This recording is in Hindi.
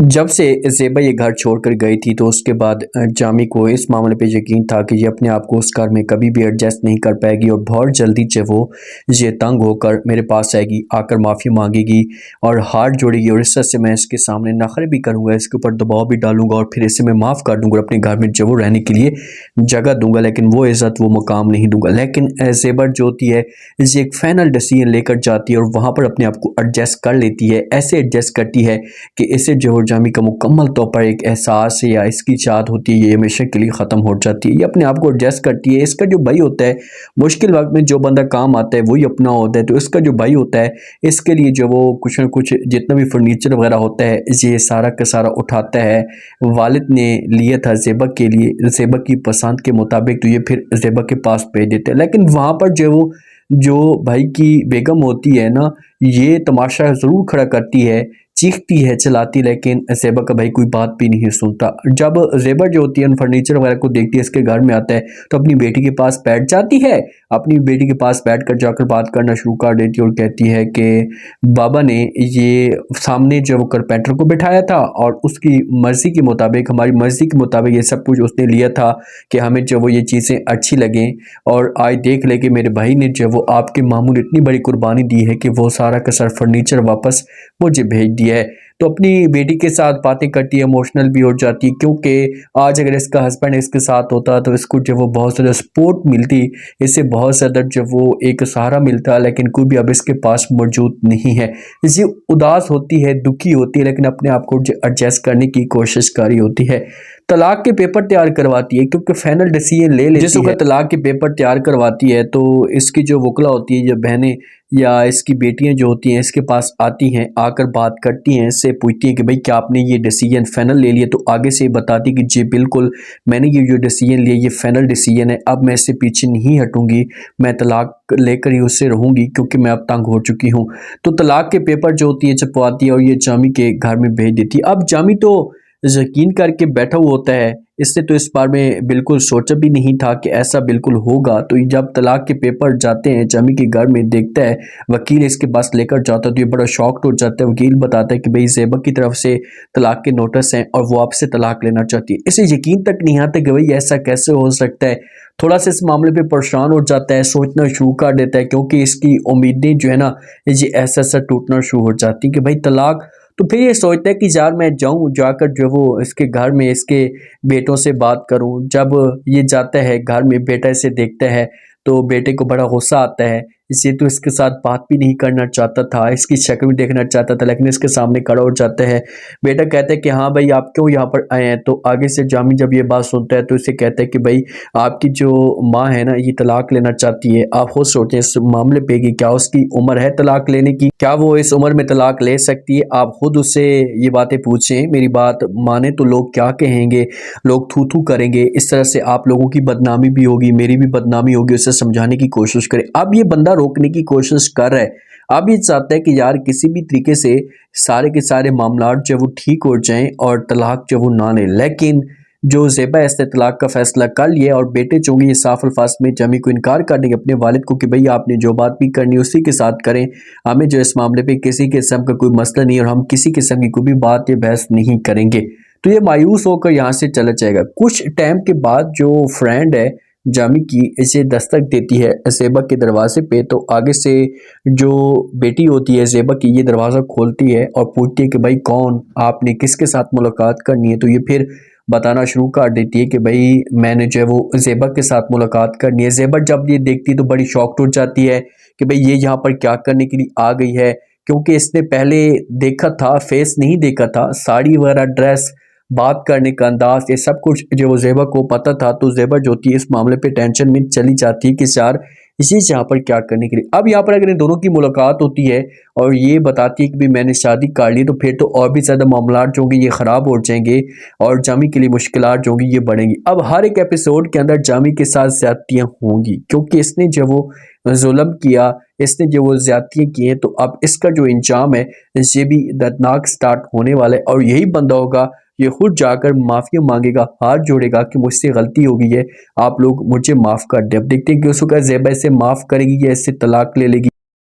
जब से ज़ेबा ये घर छोड़कर गई थी तो उसके बाद जामी को इस मामले पे यकीन था कि ये अपने आप को उस घर में कभी भी एडजस्ट नहीं कर पाएगी और बहुत जल्दी जो वो ये तंग होकर मेरे पास आएगी, आकर माफ़ी मांगेगी और हाथ जोड़ेगी और इस तरह से मैं इसके सामने नखरे भी करूँगा, इसके ऊपर दबाव भी डालूंगा और फिर इसे मैं माफ़ कर दूँगा और अपने घर में जो वो रहने के लिए जगह दूंगा, लेकिन वो इज़्ज़त वो मुकाम नहीं दूंगा। लेकिन ज़ेबा जो होती है ये एक फ़ाइनल डिसीजन लेकर जाती है और वहाँ पर अपने आप को एडजस्ट कर लेती है, ऐसे एडजस्ट करती है कि इसे जो जामी का मुकम्मल तौर पर एक एहसास है या इसकी चाहत होती है ये हमेशा के लिए ख़त्म हो जाती है। ये अपने आप को एडजस्ट करती है। इसका जो भाई होता है मुश्किल वक्त में जो बंदा काम आता है वही अपना होता है, तो इसका जो भाई होता है इसके लिए जो वो कुछ ना कुछ जितना भी फर्नीचर वगैरह होता है ये सारा का सारा उठाता है। वालिद ने लिया था ज़ेबा के लिए, ज़ेबा की पसंद के मुताबिक, तो ये फिर ज़ेबा के पास भेज देते हैं। लेकिन वहाँ पर जो भाई की बेगम होती है ना, ये तमाशा ज़रूर खड़ा करती है, चीखती है, चिल्लाती, लेकिन ज़ेबा का भाई कोई बात भी नहीं सुनता। जब ज़ेबा जो होती है उन फर्नीचर वगैरह को देखती है, इसके घर में आता है तो अपनी बेटी के पास बैठ जाती है। अपनी बेटी के पास बैठ कर जाकर बात करना शुरू कर देती है और कहती है कि बाबा ने ये सामने जो वो कारपेंटर को बिठाया था और उसकी मर्ज़ी के मुताबिक, हमारी मर्ज़ी के मुताबिक ये सब कुछ उसने लिया था कि हमें जो वो ये चीज़ें अच्छी लगें, और आज देख ले कि मेरे भाई ने जो वो आपके मामू ने इतनी बड़ी कुर्बानी दी है कि वो सारा का सारा फर्नीचर वापस मुझे भेज दिया है। तो अपनी बेटी के साथ बातें करती है, इमोशनल भी हो जाती है, क्योंकि आज अगर इसका हस्बैंड इसके साथ होता तो इसको जो वो बहुत ज़्यादा सपोर्ट मिलती, इससे बहुत ज़्यादा जो वो एक सहारा मिलता, लेकिन कोई भी अब इसके पास मौजूद नहीं है। ये उदास होती है, दुखी होती है, लेकिन अपने आप को एडजस्ट करने की कोशिश कर रही होती है। तलाक के पेपर तैयार करवाती है क्योंकि फाइनल डिसीजन ले लेती है। तलाक के पेपर तैयार करवाती है तो इसकी जो वकला होती है, जो बहनें या इसकी बेटियां जो होती हैं इसके पास आती हैं, आकर बात करती हैं, इससे पूछती हैं कि भाई क्या आपने ये डिसीजन फाइनल ले लिया, तो आगे से बताती कि जी बिल्कुल मैंने ये जो डिसीजन लिया ये फाइनल डिसीजन है, अब मैं इससे पीछे नहीं हटूंगी, मैं तलाक लेकर ही उससे रहूंगी क्योंकि मैं अब तंग हो चुकी हूँ। तो तलाक के पेपर जो होती है छपवाती है और ये जामी के घर में भेज देती है। अब जामी तो यकीन करके बैठा हुआ होता है, इसने तो इस बार में बिल्कुल सोचा भी नहीं था कि ऐसा बिल्कुल होगा। तो जब तलाक के पेपर जाते हैं जामी के घर में, देखता है वकील इसके पास लेकर जाता है तो ये बड़ा शॉक्ड हो जाता है। वकील बताता है कि भाई ज़ेबा की तरफ से तलाक के नोटिस हैं और वो आपसे तलाक लेना चाहती है। इसे यकीन तक नहीं आता कि भाई ऐसा कैसे हो सकता है। थोड़ा सा इस मामले पे परेशान हो जाता है, सोचना शुरू कर देता है, क्योंकि इसकी उम्मीदें जो है ना ये ऐसा ऐसा टूटना शुरू हो जाती कि भाई तलाक। तो फिर ये सोचता है कि यार मैं जाऊं, जाकर जो वो इसके घर में इसके बेटों से बात करूं। जब ये जाता है घर में, बेटा इसे देखता है तो बेटे को बड़ा गुस्सा आता है। इसे तो इसके साथ बात भी नहीं करना चाहता था, इसकी शक्ल भी देखना चाहता था, लेकिन इसके सामने खड़ा हो जाता है। बेटा कहता है कि हाँ भाई आप क्यों यहाँ पर आए हैं। तो आगे से जामी जब ये बात सुनता है तो इसे कहता है कि भाई आपकी जो माँ है ना ये तलाक लेना चाहती है, आप खुद सोचें इस मामले पे कि क्या उसकी उम्र है तलाक लेने की, क्या वो इस उम्र में तलाक ले सकती है। आप खुद उससे ये बातें पूछें, मेरी बात माने तो लोग क्या कहेंगे, लोग थू थू करेंगे, इस तरह से आप लोगों की बदनामी भी होगी, मेरी भी बदनामी होगी। उसे समझाने की कोशिश करें। अब ये बंदा रोकने की कोशिश कर रहा है, अब ये चाहता है कि यार किसी भी तरीके से सारे के सारे मामला जो वो ठीक हो जाएं और तलाक जो वो ना ले। लेकिन जो ज़ेबा इसने तलाक का फैसला कर लिया और बेटे चूंकि ये साफ अल्फाज में जामी को इनकार कर देंगे अपने वालिद को कि भाई आपने जो बात भी करनी उसी के साथ करें, हमें जो इस मामले पे किसी किस्म का कोई मसला नहीं और हम किसी किस्म की कोई भी बात या बहस नहीं करेंगे, तो ये मायूस होकर यहाँ से चला जाएगा। कुछ टाइम के बाद जो फ्रेंड है जामी की इसे दस्तक देती है ज़ेबा के दरवाजे पे, तो आगे से जो बेटी होती है ज़ेबा की ये दरवाज़ा खोलती है और पूछती है कि भाई कौन, आपने किसके साथ मुलाकात करनी है। तो ये फिर बताना शुरू कर देती है कि भाई मैंने जो है वो ज़ेबा के साथ मुलाकात करनी है। ज़ेबा जब ये देखती है तो बड़ी शॉक्ड हो जाती है कि भाई ये यहाँ पर क्या करने के लिए आ गई है, क्योंकि इसने पहले देखा था, फेस नहीं देखा था, साड़ी वगैरह, ड्रेस, बात करने का अंदाज, ये सब कुछ जो वो ज़ेबा को पता था। तो ज़ेबा जो थी इस मामले पे टेंशन में चली जाती है कि यार इसी यहाँ पर क्या करने के लिए। अब यहाँ पर अगर इन दोनों की मुलाकात होती है और ये बताती है कि भी मैंने शादी कर ली, तो फिर तो और भी ज़्यादा मामला जो होंगे ये ख़राब हो जाएंगे और जामी के लिए मुश्किलात जो होंगी ये बढ़ेंगी। अब हर एक एपिसोड के अंदर जामी के साथ ज़्यादतियाँ होंगी, क्योंकि इसने जो वो जुल्म किया, इसने जो वो ज़्यादतियाँ की हैं, तो अब इसका जो इंजाम है ये भी दर्दनाक स्टार्ट होने वाला है। और यही बंदा होगा ये खुद जाकर माफ़ी मांगेगा, हाथ जोड़ेगा कि मुझसे गलती हो गई है, आप लोग मुझे माफ़ कर दें। अब देखते हैं कि उसको क्या ज़ेबा इसे माफ़ करेगी या इससे तलाक ले लेगी।